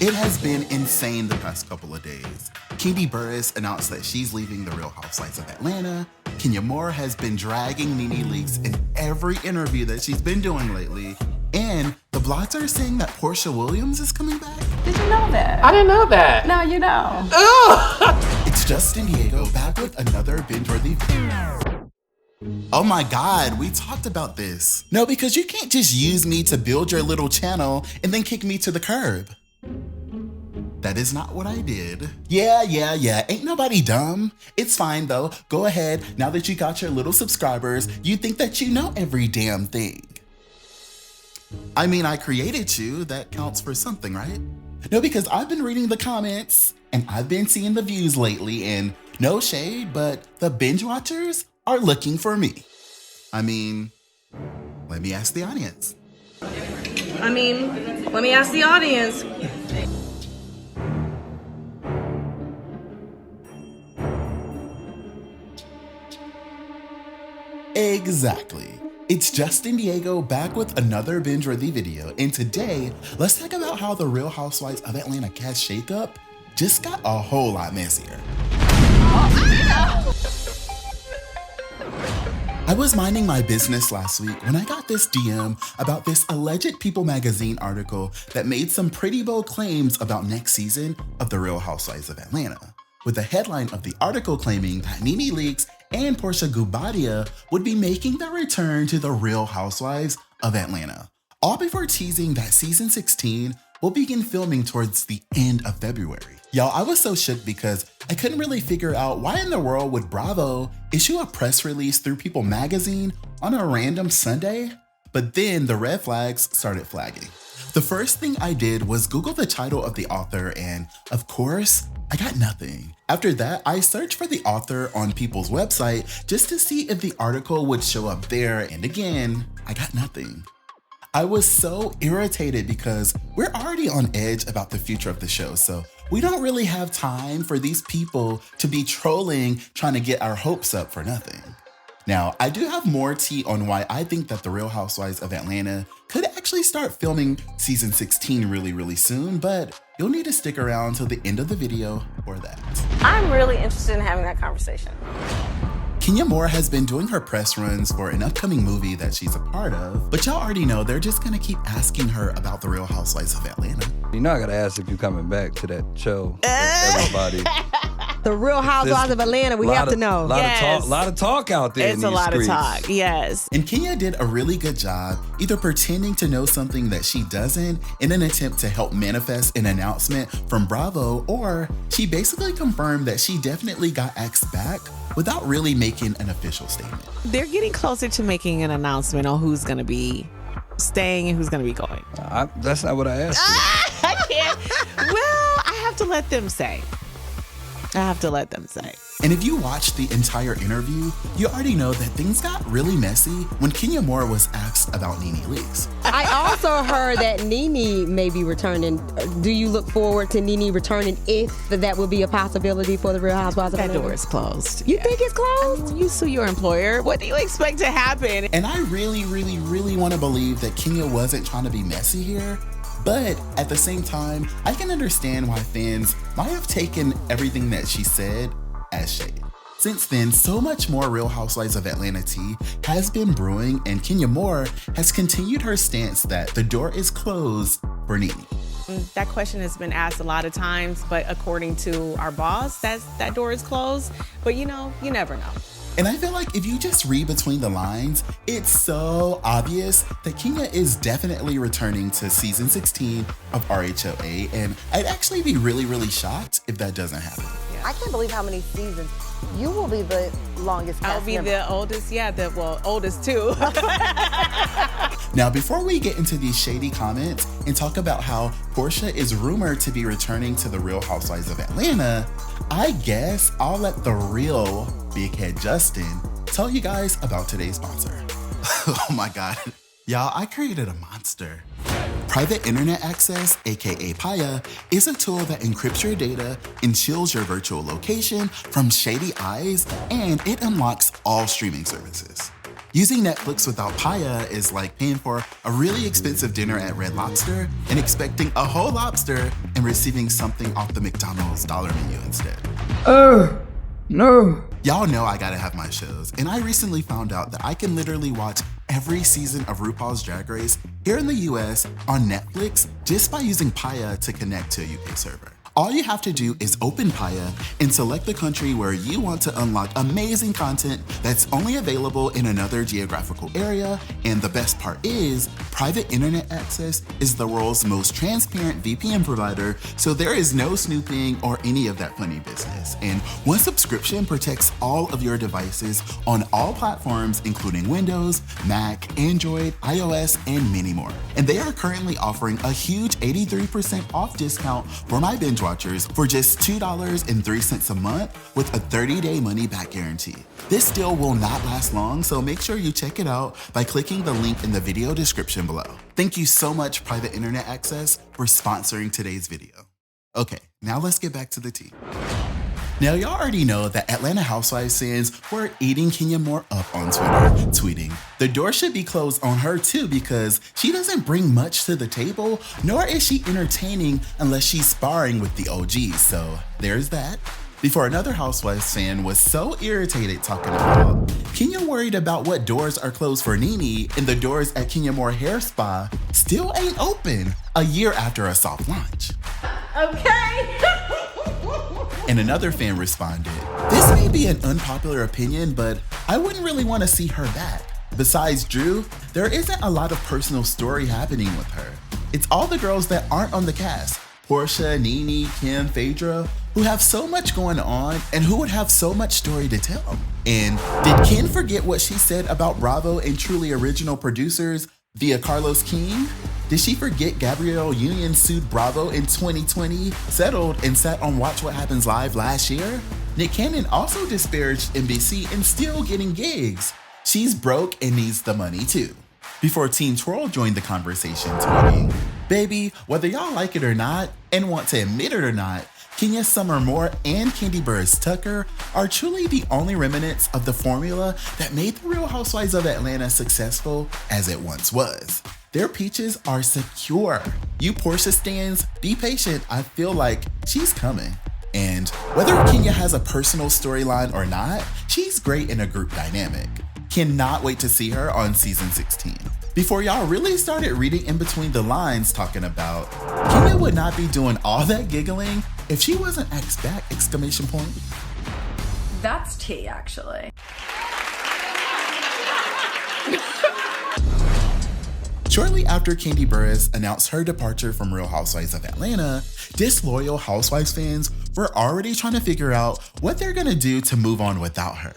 It has been insane the past couple of days. Kandi Burruss announced that she's leaving the Real Housewives of Atlanta. Kenya Moore has been dragging Nene Leakes in every interview that she's been doing lately. And the blogs are saying that Porsha Williams is coming back. Did you know that? I didn't know that. Now you know. Ugh. It's Justin Diego back with another binge-worthy video. Oh my God, we talked about this. No, because you can't just use me to build your little channel and then kick me to the curb. That is not what I did. Yeah, ain't nobody dumb. It's fine though, go ahead. Now that you got your little subscribers, you think that you know every damn thing. I mean, I created you, that counts for something, right? No, because I've been reading the comments and I've been seeing the views lately, and no shade, but the binge watchers are looking for me. I mean, let me ask the audience. Exactly. It's Justin Diego back with another binge-worthy video, and today, let's talk about how the Real Housewives of Atlanta cast Shakeup just got a whole lot messier. I was minding my business last week when I got this DM about this alleged People magazine article that made some pretty bold claims about next season of the Real Housewives of Atlanta, with the headline of the article claiming that Nene Leakes and Porsha Gubadia would be making their return to the Real Housewives of Atlanta, all before teasing that season 16 will begin filming towards the end of February. Y'all, I was so shook because I couldn't really figure out why in the world would Bravo issue a press release through People magazine on a random Sunday? But then the red flags started flagging. The first thing I did was Google the title of the author, and of course, I got nothing. After that, I searched for the author on People's website just to see if the article would show up there, and again, I got nothing. I was so irritated because we're already on edge about the future of the show, so we don't really have time for these people to be trolling, trying to get our hopes up for nothing. Now, I do have more tea on why I think that the Real Housewives of Atlanta could actually start filming season 16 really soon, but you'll need to stick around till the end of the video for that. I'm really interested in having that conversation. Kenya Moore has been doing her press runs for an upcoming movie that she's a part of, but y'all already know they're just gonna keep asking her about the Real Housewives of Atlanta. You know I gotta ask if you're coming back to that show. Everybody. The Real Housewives of Atlanta, we have to know. Lot of talk out there. It's a lot of talk, yes. And Kenya did a really good job either pretending to know something that she doesn't in an attempt to help manifest an announcement from Bravo, or she basically confirmed that she definitely got asked back without really making an official statement. They're getting closer to making an announcement on who's going to be staying and who's going to be going. That's not what I asked you. I can't. Well, I have to let them say. And if you watched the entire interview, you already know that things got really messy when Kenya Moore was asked about Nene Leakes. I also heard that Nene may be returning. Do you look forward to Nene returning if that would be a possibility for the Real Housewives of That Atlanta? door is closed. You think it's closed? You sue your employer. What do you expect to happen? And I really want to believe that Kenya wasn't trying to be messy here. But at the same time, I can understand why fans might have taken everything that she said as shade. Since then, so much more Real Housewives of Atlanta tea has been brewing, and Kenya Moore has continued her stance that the door is closed for Nene. That question has been asked a lot of times, but according to our boss, that door is closed. But you know, you never know. And I feel like if you just read between the lines, it's so obvious that Kenya is definitely returning to season 16 of RHOA, and I'd actually be really shocked if that doesn't happen. I can't believe how many seasons. You will be the longest cast I'll be member. the oldest, oldest too. Now, before we get into these shady comments and talk about how Porsha is rumored to be returning to the Real Housewives of Atlanta, I guess I'll let the real big head Justin tell you guys about today's sponsor. Oh my God. Y'all, I created a monster. Private Internet Access, aka PIA, is a tool that encrypts your data and shields your virtual location from shady eyes, and it unlocks all streaming services. Using Netflix without PIA is like paying for a really expensive dinner at Red Lobster and expecting a whole lobster and receiving something off the McDonald's dollar menu instead. No. Y'all know I gotta have my shows, and I recently found out that I can literally watch every season of RuPaul's Drag Race here in the US on Netflix just by using PIA to connect to a UK server. All you have to do is open PIA and select the country where you want to unlock amazing content that's only available in another geographical area. And the best part is, private internet access is the world's most transparent VPN provider, so there is no snooping or any of that funny business. And one subscription protects all of your devices on all platforms, including Windows, Mac, Android, iOS, and many more. And they are currently offering a huge 83% off discount for my binge watchers for just $2.03 a month with a 30-day money-back guarantee. This deal will not last long, so make sure you check it out by clicking the link in the video description below. Thank you so much, Private Internet Access, for sponsoring today's video. Okay, now let's get back to the tea. Now, y'all already know that Atlanta Housewives fans were eating Kenya Moore up on Twitter, tweeting, "The door should be closed on her too because she doesn't bring much to the table, nor is she entertaining unless she's sparring with the OGs." So there's that. Before another Housewives fan was so irritated talking about Kenya worried about what doors are closed for Nene and the doors at Kenya Moore Hair Spa still ain't open a year after a soft launch. Okay. And another fan responded, "This may be an unpopular opinion, but I wouldn't really want to see her back. Besides Drew, there isn't a lot of personal story happening with her. It's all the girls that aren't on the cast, Porsha, Nene, Kim, Phaedra, who have so much going on and who would have so much story to tell." And did Ken forget what she said about Bravo and Truly Original producers via Carlos King? Did she forget Gabrielle Union sued Bravo in 2020, settled, and sat on Watch What Happens Live last year? Nick Cannon also disparaged NBC and still getting gigs. She's broke and needs the money too. Before Teen Twirl joined the conversation, tweeting, "Baby, whether y'all like it or not, and want to admit it or not, Kenya Summer Moore and Candy Burris Tucker are truly the only remnants of the formula that made the Real Housewives of Atlanta successful as it once was. Their peaches are secure. You Porsha stans, be patient. I feel like she's coming." And whether Kenya has a personal storyline or not, she's great in a group dynamic. Cannot wait to see her on season 16. Before y'all really started reading in between the lines talking about Kenya would not be doing all that giggling if she wasn't asked back, exclamation point. That's tea, actually. Shortly after Candy Burris announced her departure from Real Housewives of Atlanta, disloyal Housewives fans were already trying to figure out what they're gonna do to move on without her.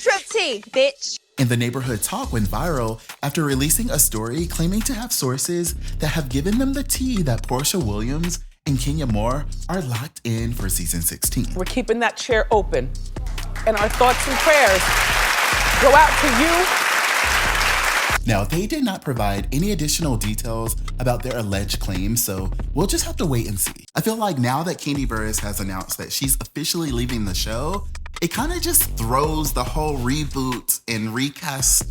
Trip tea, bitch. And the neighborhood talk went viral after releasing a story claiming to have sources that have given them the tea that Porsha Williams and Kenya Moore are locked in for season 16. We're keeping that chair open. And our thoughts and prayers go out to you. Now, they did not provide any additional details about their alleged claims, so we'll just have to wait and see. I feel like now that Candy Burris has announced that she's officially leaving the show, it kind of just throws the whole reboot and recast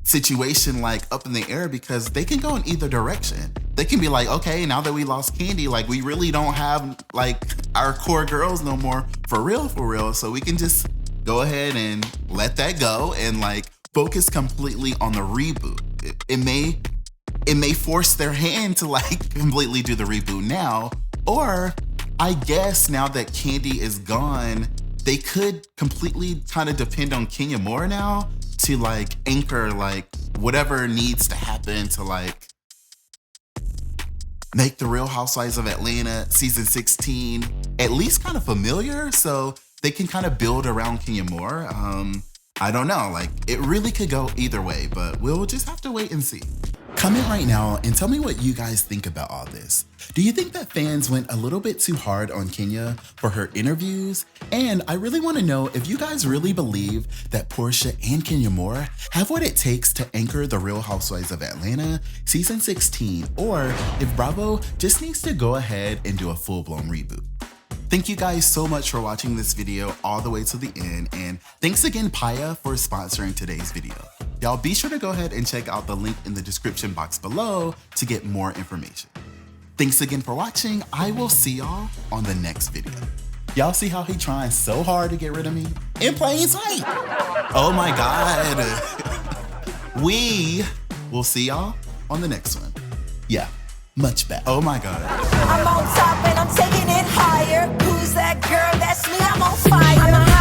situation like up in the air because they can go in either direction. They can be like, okay, now that we lost Candy, like we really don't have like our core girls no more for real, so we can just go ahead and let that go and like focus completely on the reboot. It may force their hand to like completely do the reboot now, or I guess now that Candy is gone, they could completely kind of depend on Kenya Moore now to like anchor like whatever needs to happen to like make the Real Housewives of Atlanta season 16 at least kind of familiar so they can kind of build around Kenya Moore. I don't know, like it really could go either way, but we'll just have to wait and see. Comment right now and tell me what you guys think about all this. Do you think that fans went a little bit too hard on Kenya for her interviews? And I really want to know if you guys really believe that Porsha and Kenya Moore have what it takes to anchor the Real Housewives of Atlanta season 16, or if Bravo just needs to go ahead and do a full-blown reboot. Thank you guys so much for watching this video all the way to the end, and thanks again PIA for sponsoring today's video. Y'all be sure to go ahead and check out the link in the description box below to get more information. Thanks again for watching. I will see y'all on the next video. Y'all see how he trying so hard to get rid of me? In plain sight. Oh my God. We will see y'all on the next one. Yeah, much better. Oh my God. I'm on top and I'm taking it higher. Who's that girl? That's me. I'm on fire.